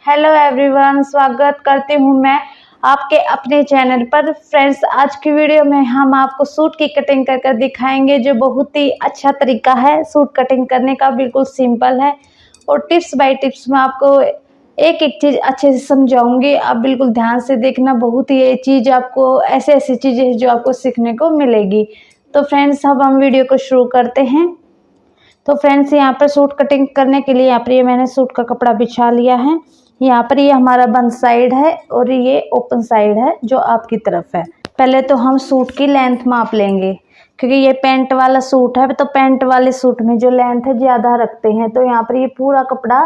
Hello everyone, स्वागत करती हूँ मैं आपके अपने चैनल पर। फ्रेंड्स, आज की वीडियो में हम आपको सूट की कटिंग कर दिखाएंगे, जो बहुत ही अच्छा तरीका है सूट कटिंग करने का। बिल्कुल सिंपल है और टिप्स बाय टिप्स में आपको एक एक चीज़ अच्छे से समझाऊंगी। आप बिल्कुल ध्यान से देखना, बहुत ही ये चीज़ आपको ऐसी चीज़ें हैं जो आपको सीखने को मिलेगी। तो फ्रेंड्स, अब हम वीडियो को शुरू करते हैं। तो फ्रेंड्स, यहाँ पर सूट कटिंग करने के लिए यहाँ पर ये मैंने सूट का कपड़ा बिछा लिया है। यहाँ पर ये हमारा बंद साइड है और ये ओपन साइड है जो आपकी तरफ है। पहले तो हम सूट की लेंथ माप लेंगे, क्योंकि ये पैंट वाला सूट है तो पैंट वाले सूट में जो लेंथ है ज़्यादा रखते हैं। तो यहाँ पर ये पूरा कपड़ा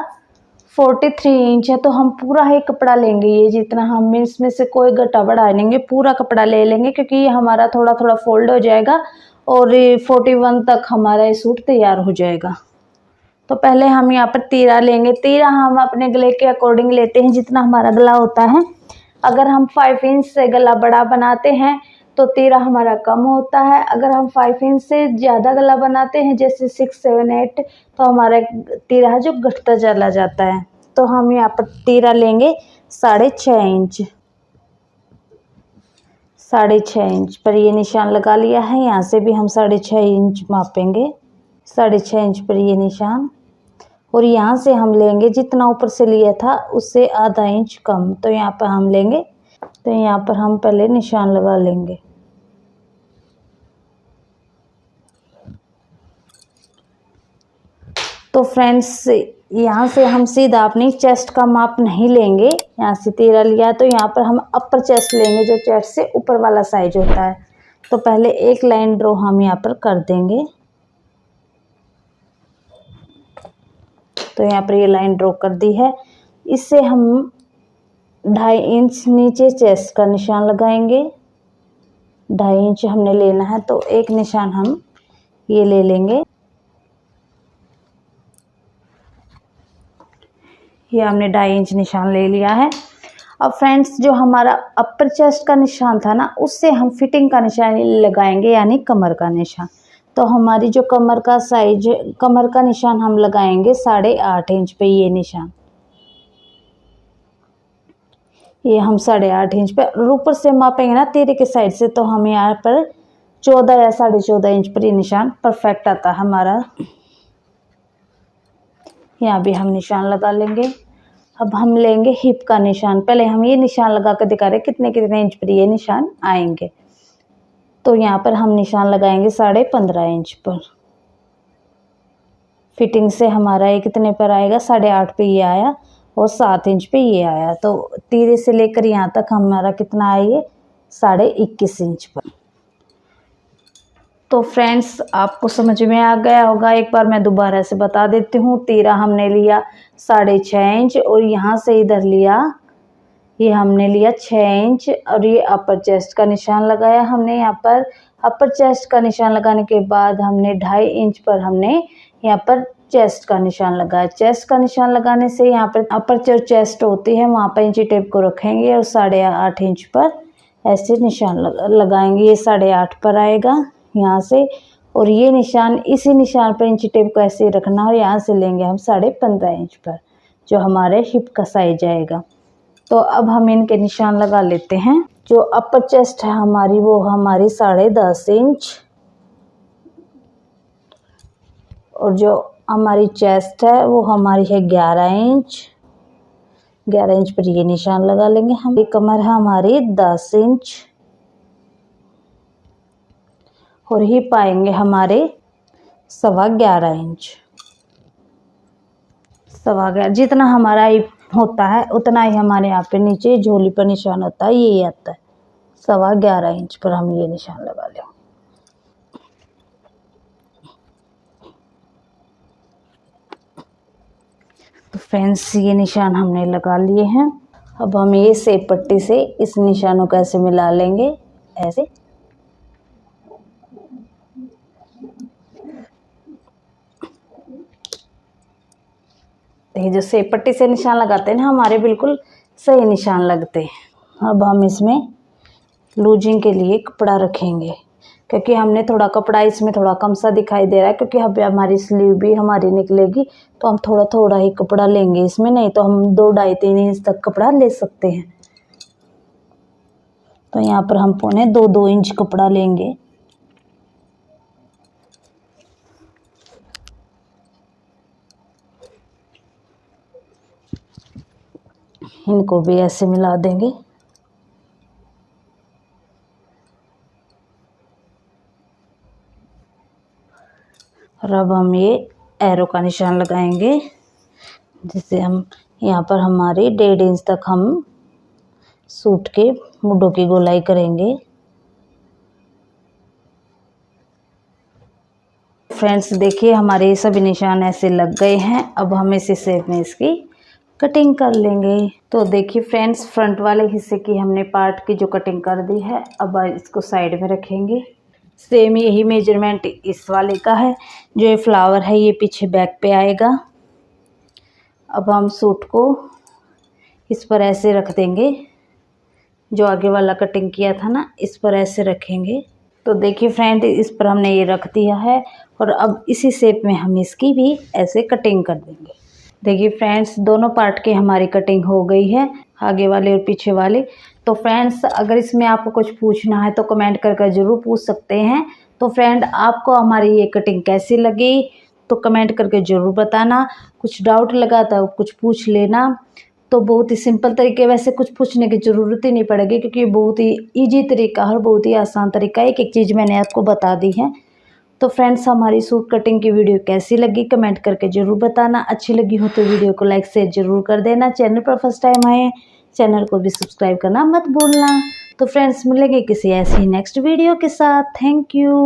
43 इंच है, तो हम पूरा ही कपड़ा लेंगे। ये जितना हम इसमें से कोई घटा बढ़ा लेंगे, पूरा कपड़ा ले लेंगे, क्योंकि ये हमारा थोड़ा थोड़ा फोल्ड हो जाएगा और 41 तक हमारा ये सूट तैयार हो जाएगा। तो पहले हम यहाँ पर तीरा लेंगे। तीरा हम अपने गले के अकॉर्डिंग लेते हैं, जितना हमारा गला होता है। अगर हम 5 इंच से गला बड़ा बनाते हैं तो तीरा हमारा कम होता है। अगर हम 5 इंच से ज़्यादा गला बनाते हैं, जैसे 6, 7, 8, तो हमारा तीरा जो घटता चला जाता है। तो हम यहाँ पर तीरा लेंगे 6.5 इंच। 6.5 इंच पर ये निशान लगा लिया है। यहाँ से भी हम 6.5 इंच मापेंगे। 6.5 इंच पर ये निशान, और यहाँ से हम लेंगे जितना ऊपर से लिया था उससे आधा इंच कम। तो यहाँ पर हम लेंगे, तो यहाँ पर हम पहले निशान लगा लेंगे। तो फ्रेंड्स, यहाँ से हम सीधा अपनी चेस्ट का माप नहीं लेंगे। यहाँ से 13 लिया तो यहाँ पर हम अपर चेस्ट लेंगे, जो चेस्ट से ऊपर वाला साइज होता है। तो पहले एक लाइन ड्रॉ हम यहाँ पर कर देंगे। तो यहाँ पर ये लाइन ड्रॉ कर दी है। इससे हम 2.5 इंच नीचे चेस्ट का निशान लगाएंगे। 2.5 इंच हमने लेना है, तो एक निशान हम ये ले लेंगे। ये हमने 2.5 इंच निशान ले लिया है। अब फ्रेंड्स, जो हमारा अपर चेस्ट का निशान था ना, उससे हम फिटिंग का निशान लगाएंगे, यानी कमर का निशान। तो हमारी जो कमर का साइज, कमर का निशान हम लगाएंगे 8.5 इंच पे। ये निशान ये हम 8.5 इंच पे ऊपर से मापेंगे ना तीरे के साइड से, तो हम यहाँ पर 14 या 14.5 इंच पर ये निशान परफेक्ट आता है हमारा। यहाँ भी हम निशान लगा लेंगे। अब हम लेंगे हिप का निशान। पहले हम ये निशान लगा कर दिखा रहे कितने कितने इंच पर ये निशान आएंगे। तो यहाँ पर हम निशान लगाएंगे 15.5 इंच पर। फिटिंग से हमारा ये कितने पर आएगा, 8.5 पे ये आया और 7 इंच पे ये आया। तो तीरे से लेकर यहाँ तक हमारा कितना आया, ये 21.5 इंच पर। तो फ्रेंड्स, आपको समझ में आ गया होगा। एक बार मैं दोबारा से बता देती हूँ। तीरा हमने लिया 6.5 इंच और यहाँ से इधर लिया, ये हमने लिया 6 इंच, और ये अपर चेस्ट का निशान लगाया हमने। यहाँ पर अपर चेस्ट का निशान लगाने के बाद हमने 2.5 इंच पर हमने यहाँ पर चेस्ट का निशान लगाया। चेस्ट का निशान लगाने से यहाँ पर अपर जो चेस्ट होती है वहाँ पर इंची टेप को रखेंगे और 8.5 इंच पर ऐसे निशान लगाएंगे। ये 8.5 पर आएगा यहाँ से, और ये निशान, इसी निशान पर इंची टेप को ऐसे रखना, और यहाँ से लेंगे हम 15.5 इंच पर, जो हमारे हिप का साइज आएगा। तो अब हम इनके निशान लगा लेते हैं। जो अपर चेस्ट है हमारी, वो हमारी 10.5 इंच, और जो हमारी चेस्ट है वो हमारी है 11 इंच। 11 इंच पर ये निशान लगा लेंगे हम। ये कमर है हमारी 10 इंच, और हिप आएंगे हमारे 11.25 इंच। 11.25, जितना हमारा हिप होता है उतना ही हमारे यहाँ पे नीचे झोली पर निशान होता है, ये आता है 11.25 इंच पर हम ये निशान लगा लें। तो फ्रेंड्स, ये निशान हमने लगा लिए हैं। अब हम ये सेप पट्टी से इस निशानों को ऐसे मिला लेंगे, ऐसे। ये जो सेप पट्टी से निशान लगाते हैं ना, हमारे बिल्कुल सही निशान लगते हैं। अब हम इसमें लूजिंग के लिए कपड़ा रखेंगे, क्योंकि हमने थोड़ा कपड़ा इसमें थोड़ा कम सा दिखाई दे रहा है, क्योंकि अब हमारी स्लीव भी हमारी निकलेगी तो हम थोड़ा थोड़ा ही कपड़ा लेंगे इसमें, नहीं तो हम 2, 2.5, 3 इंच तक कपड़ा ले सकते हैं। तो यहाँ पर हम 2.25 इंच कपड़ा लेंगे। इनको भी ऐसे मिला देंगे। और अब हम ये एरो का निशान लगाएंगे, जिससे हम यहाँ पर हमारी 1.5 इंच तक हम सूट के मुड्ढों की गोलाई करेंगे। फ्रेंड्स देखिए हमारे सभी निशान ऐसे लग गए हैं। अब हम इसी शेप में इसकी कटिंग कर लेंगे। तो देखिए फ्रेंड्स, फ्रंट वाले हिस्से की हमने पार्ट की जो कटिंग कर दी है, अब इसको साइड में रखेंगे। सेम यही मेजरमेंट इस वाले का है। जो ये फ्लावर है ये पीछे बैक पे आएगा। अब हम सूट को इस पर ऐसे रख देंगे, जो आगे वाला कटिंग किया था ना, इस पर ऐसे रखेंगे। तो देखिए फ्रेंड, इस पर हमने ये रख दिया है और अब इसी शेप में हम इसकी भी ऐसे कटिंग कर देंगे। देखिए फ्रेंड्स, दोनों पार्ट की हमारी कटिंग हो गई है, आगे वाले और पीछे वाले। तो फ्रेंड्स, अगर इसमें आपको कुछ पूछना है तो कमेंट करके ज़रूर पूछ सकते हैं। तो फ्रेंड, आपको हमारी ये कटिंग कैसी लगी तो कमेंट करके ज़रूर बताना। कुछ डाउट लगा तो कुछ पूछ लेना। तो बहुत ही सिंपल तरीके, वैसे कुछ पूछने की ज़रूरत ही नहीं पड़ेगी, क्योंकि बहुत ही ईजी तरीका है और बहुत ही आसान तरीका है। एक एक चीज़ मैंने आपको बता दी है। तो फ्रेंड्स, हमारी सूट कटिंग की वीडियो कैसी लगी कमेंट करके ज़रूर बताना। अच्छी लगी हो तो वीडियो को लाइक शेयर ज़रूर कर देना। चैनल पर फर्स्ट टाइम आए चैनल को भी सब्सक्राइब करना मत भूलना। तो फ्रेंड्स, मिलेंगे किसी ऐसी नेक्स्ट वीडियो के साथ। Thank you.